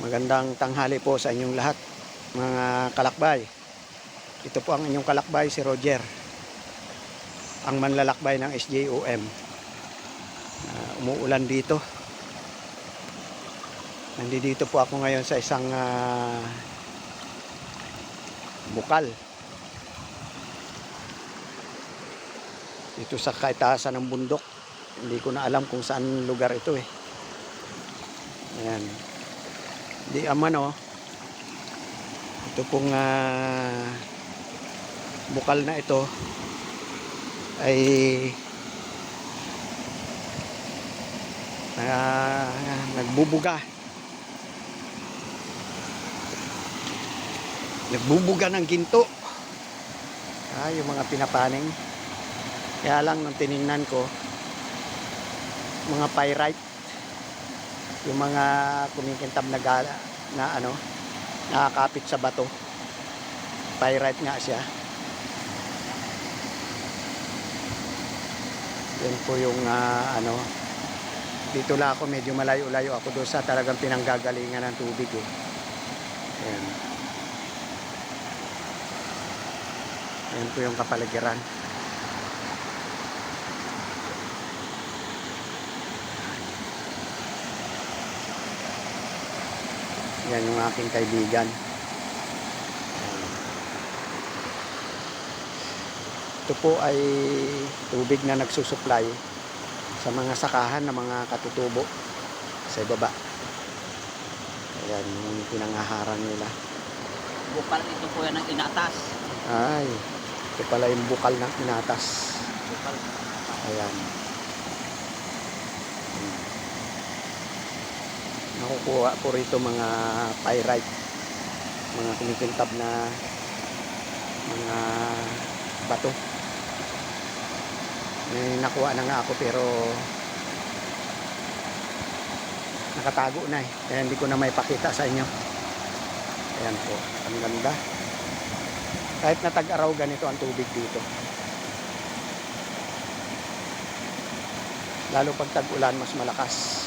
Magandang tanghali po sa inyong lahat, mga kalakbay. Ito po ang inyong kalakbay, si Roger, ang manlalakbay ng SJOM. Umuulan dito. Nandito po ako ngayon sa isang bukal. Dito sa kaitaasan ng bundok. Hindi ko na alam kung saan lugar ito eh. Ayan. Di aman oh. Ito pong bukal na ito ay nagbubuga ng ginto. Yung mga pinapaning. Kaya lang nung tiningnan ko, mga pyrite, yung mga kumikintab na nakakapit sa bato. Pyrite nga siya. Yan po yung dito lang ako, medyo malayo-layo ako doon sa talagang pinanggagalingan ng tubig eh. Ayan. Ayan po yung kapaligiran. Yan yung aking kaibigan. Ito po ay tubig na nagsusupply sa mga sakahan ng mga katutubo sa ibaba. Ayan yung pinangaharang nila. Bukal ito po yan ng Inatas. Ay, ito pala yung bukal ng Inatas. Bukal. Ayan. Nakukuha po rito mga pyrite, mga kumikintab na mga bato. May nakuha na nga ako pero nakatago na eh, kaya hindi ko na may pakita sa inyo. Ayan po, ang ganda. Kahit na tag-araw ganito ang tubig dito, lalo pag tag-ulan mas malakas.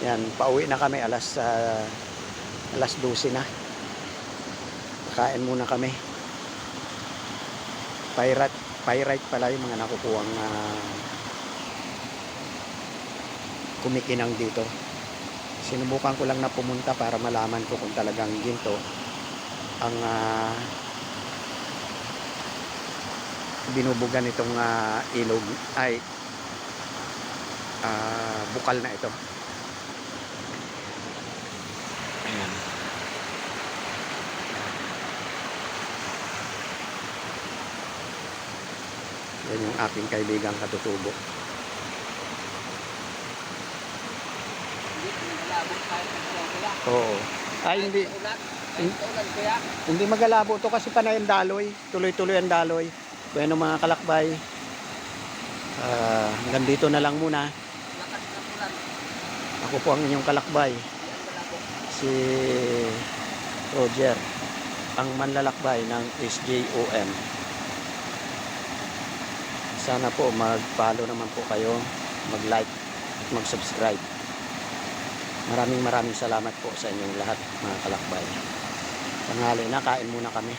Yan, pauwi na kami alas 12 na. Kain muna kami. Pyrite pala yung mga nakukuhang kumikinang dito. Sinubukan ko lang na pumunta para malaman ko kung talagang ginto ang binubugan itong ilog ay bukal na ito. Ayan. Yan yung aking kaibigang katutubo. Oo. Ay hindi magalabo to kasi panay ang daloy. Tuloy-tuloy ang daloy. Bueno mga kalakbay, hanggang dito na lang muna. Ako po ang inyong kalakbay, si Roger, ang manlalakbay ng SJOM. Sana po mag-follow naman po kayo, mag-like at mag-subscribe. Maraming salamat po sa inyong lahat mga kalakbay. Tanghali na, kain muna kami.